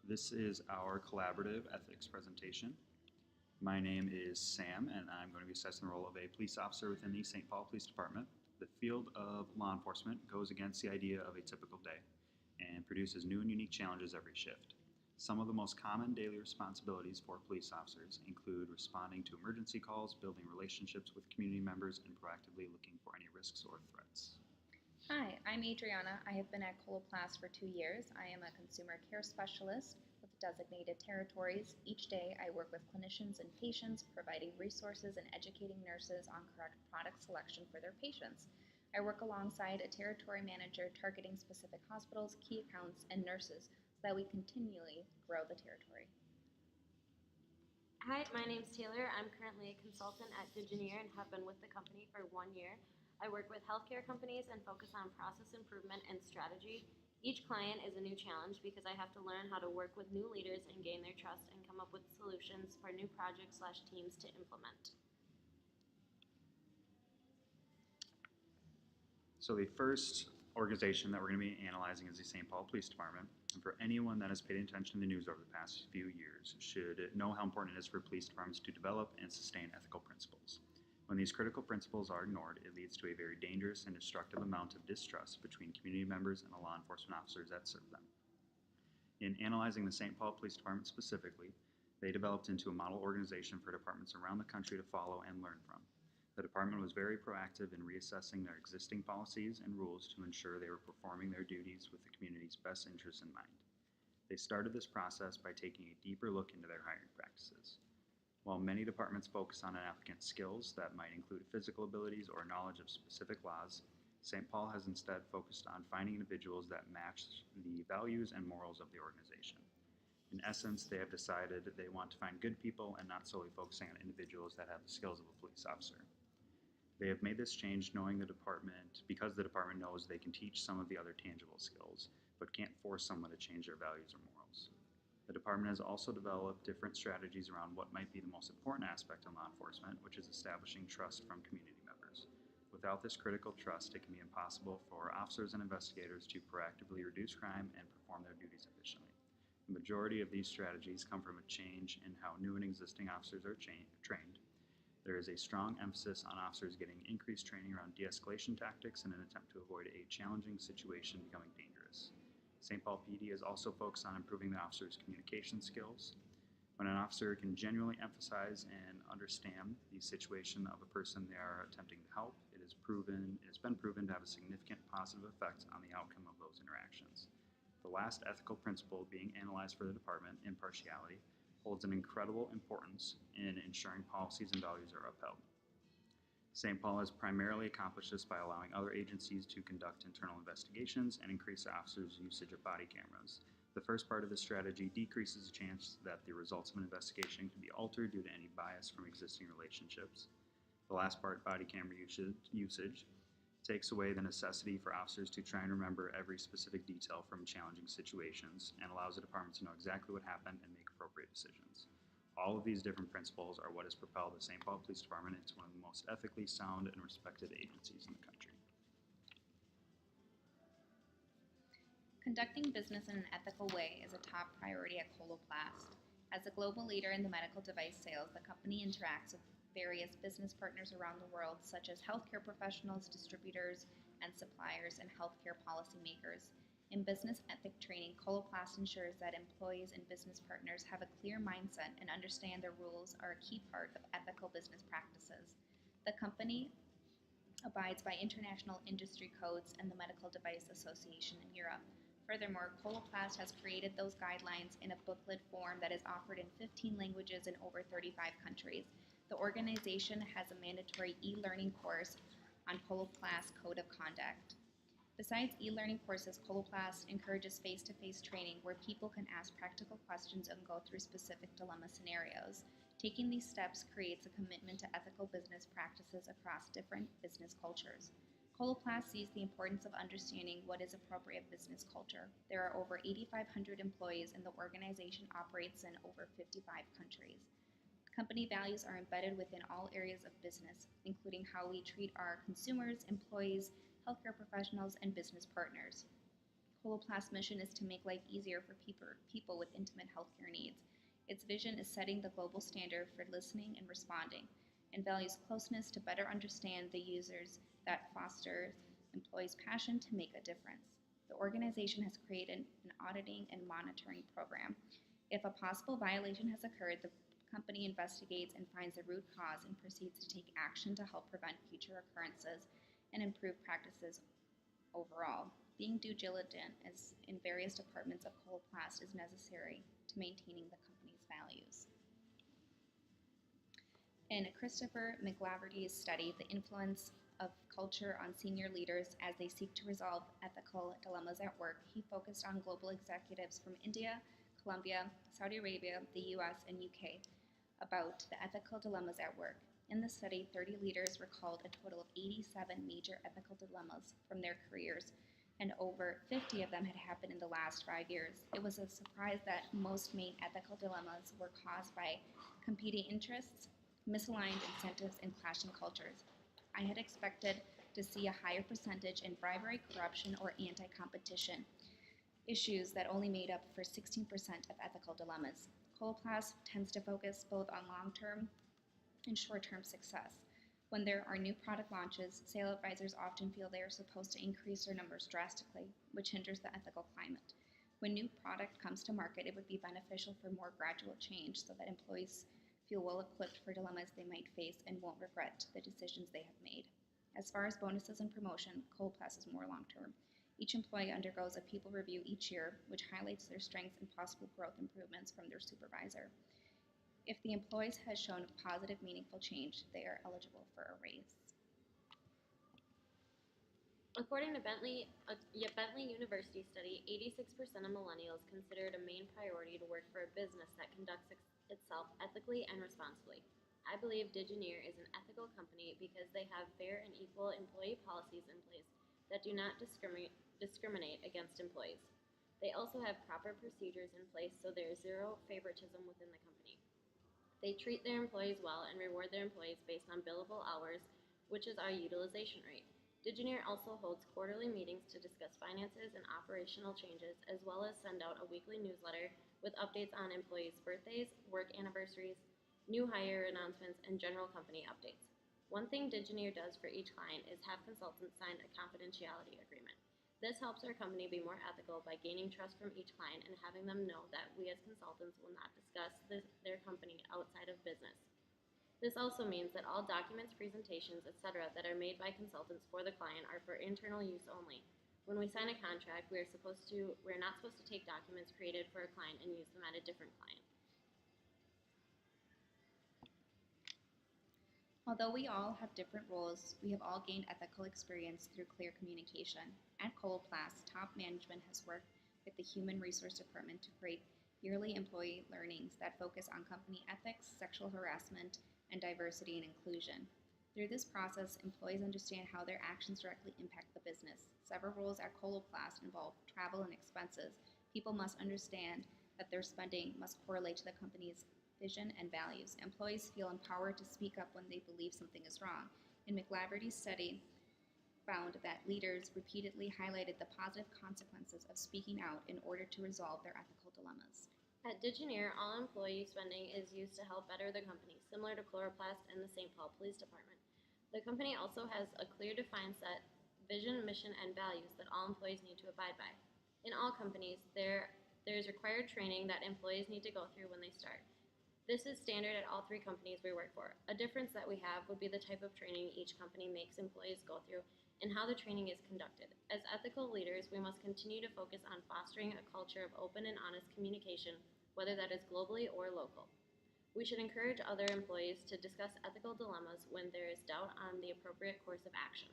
This is our collaborative ethics presentation. My name is Sam, and I'm going to be assessing the role of a police officer within the St. Paul Police Department. The field of law enforcement goes against the idea of a typical day and produces new and unique challenges every shift. Some of the most common daily responsibilities for police officers include responding to emergency calls, building relationships with community members, and proactively looking for any risks or threats. Hi, I'm Adriana. I have been at Coloplast for 2 years. I am a consumer care specialist with designated territories. Each day, I work with clinicians and patients, providing resources and educating nurses on correct product selection for their patients. I work alongside a territory manager targeting specific hospitals, key accounts, and nurses so that we continually grow the territory. Hi, my name's Taylor. I'm currently a consultant at Digineer and have been with the company for 1 year. I work with healthcare companies and focus on process improvement and strategy. Each client is a new challenge because I have to learn how to work with new leaders and gain their trust and come up with solutions for new projects/teams to implement. So the first organization that we're going to be analyzing is the St. Paul Police Department. And for anyone that has paid attention to the news over the past few years should know how important it is for police departments to develop and sustain ethical principles. When these critical principles are ignored, it leads to a very dangerous and destructive amount of distrust between community members and the law enforcement officers that serve them. In analyzing the St. Paul Police Department specifically, they developed into a model organization for departments around the country to follow and learn from. The department was very proactive in reassessing their existing policies and rules to ensure they were performing their duties with the community's best interests in mind. They started this process by taking a deeper look into their hiring practices. While many departments focus on an applicant's skills that might include physical abilities or knowledge of specific laws, St. Paul has instead focused on finding individuals that match the values and morals of the organization. In essence, they have decided they want to find good people and not solely focusing on individuals that have the skills of a police officer. They have made this change knowing because the department knows they can teach some of the other tangible skills, but can't force someone to change their values or morals. The department has also developed different strategies around what might be the most important aspect of law enforcement, which is establishing trust from community members. Without this critical trust, it can be impossible for officers and investigators to proactively reduce crime and perform their duties efficiently. The majority of these strategies come from a change in how new and existing officers are trained. There is a strong emphasis on officers getting increased training around de-escalation tactics in an attempt to avoid a challenging situation becoming dangerous. St. Paul PD is also focused on improving the officer's communication skills. When an officer can genuinely emphasize and understand the situation of a person they are attempting to help, it has been proven to have a significant positive effect on the outcome of those interactions. The last ethical principle being analyzed for the department, impartiality, holds an incredible importance in ensuring policies and values are upheld. St. Paul has primarily accomplished this by allowing other agencies to conduct internal investigations and increase the officers' usage of body cameras. The first part of this strategy decreases the chance that the results of an investigation can be altered due to any bias from existing relationships. The last part, body camera usage, takes away the necessity for officers to try and remember every specific detail from challenging situations and allows the department to know exactly what happened and make appropriate decisions. All of these different principles are what has propelled the St. Paul Police Department into one of the most ethically sound and respected agencies in the country. Conducting business in an ethical way is a top priority at Coloplast. As a global leader in the medical device sales, the company interacts with various business partners around the world, such as healthcare professionals, distributors, and suppliers, and healthcare policymakers. In business ethic training, Coloplast ensures that employees and business partners have a clear mindset and understand their rules are a key part of ethical business practices. The company abides by international industry codes and the Medical Device Association in Europe. Furthermore, Coloplast has created those guidelines in a booklet form that is offered in 15 languages in over 35 countries. The organization has a mandatory e-learning course on Coloplast Code of Conduct. Besides e-learning courses, Coloplast encourages face-to-face training where people can ask practical questions and go through specific dilemma scenarios. Taking these steps creates a commitment to ethical business practices across different business cultures. Coloplast sees the importance of understanding what is appropriate business culture. There are over 8,500 employees and the organization operates in over 55 countries. Company values are embedded within all areas of business, including how we treat our consumers, employees, healthcare professionals, and business partners. Coloplast's mission is to make life easier for people with intimate healthcare needs. Its vision is setting the global standard for listening and responding, and values closeness to better understand the users that fosters employees' passion to make a difference. The organization has created an auditing and monitoring program. If a possible violation has occurred, the company investigates and finds the root cause and proceeds to take action to help prevent future occurrences and improve practices overall. Being due diligent as in various departments of Coloplast is necessary to maintaining the company's values. In Christopher McLaverty's study, The Influence of Culture on Senior Leaders as They Seek to Resolve Ethical Dilemmas at Work, he focused on global executives from India, Colombia, Saudi Arabia, the US, and UK about the ethical dilemmas at work. In the study, 30 leaders recalled a total of 87 major ethical dilemmas from their careers, and over 50 of them had happened in the last 5 years. It was a surprise that most main ethical dilemmas were caused by competing interests, misaligned incentives, and clashing cultures. I had expected to see a higher percentage in bribery, corruption, or anti-competition issues that only made up for 16% of ethical dilemmas. Coloplast tends to focus both on long-term and short-term success. When there are new product launches, sales advisors often feel they are supposed to increase their numbers drastically, which hinders the ethical climate. When new product comes to market, it would be beneficial for more gradual change so that employees feel well equipped for dilemmas they might face and won't regret the decisions they have made. As far as bonuses and promotion, Coloplast is more long-term. Each employee undergoes a people review each year, which highlights their strengths and possible growth improvements from their supervisor. If the employee has shown positive, meaningful change, they are eligible for a raise. According to Bentley University study, 86% of millennials consider it a main priority to work for a business that conducts itself ethically and responsibly. I believe Digineer is an ethical company because they have fair and equal employee policies in place that do not discriminate against employees. They also have proper procedures in place so there is zero favoritism within the company. They treat their employees well and reward their employees based on billable hours, which is our utilization rate. Digineer also holds quarterly meetings to discuss finances and operational changes, as well as send out a weekly newsletter with updates on employees' birthdays, work anniversaries, new hire announcements, and general company updates. One thing Digineer does for each client is have consultants sign a confidentiality agreement. This helps our company be more ethical by gaining trust from each client and having them know that we as consultants will not discuss their company outside of business. This also means that all documents, presentations, etc. that are made by consultants for the client are for internal use only. When we sign a contract, we're not supposed to take documents created for a client and use them at a different client. Although we all have different roles, we have all gained ethical experience through clear communication. At Coloplast, top management has worked with the Human Resource Department to create yearly employee learnings that focus on company ethics, sexual harassment, and diversity and inclusion. Through this process, employees understand how their actions directly impact the business. Several roles at Coloplast involve travel and expenses. People must understand that their spending must correlate to the company's vision and values. Employees feel empowered to speak up when they believe something is wrong. In McLaverty's study, found that leaders repeatedly highlighted the positive consequences of speaking out in order to resolve their ethical dilemmas. At Digineer, all employee spending is used to help better the company, similar to Chloroplast and the St. Paul Police Department. The company also has a clear defined set vision, mission, and values that all employees need to abide by. In all companies, there is required training that employees need to go through when they start. This is standard at all 3 companies we work for. A difference that we have would be the type of training each company makes employees go through and how the training is conducted. As ethical leaders, we must continue to focus on fostering a culture of open and honest communication, whether that is globally or local. We should encourage other employees to discuss ethical dilemmas when there is doubt on the appropriate course of action.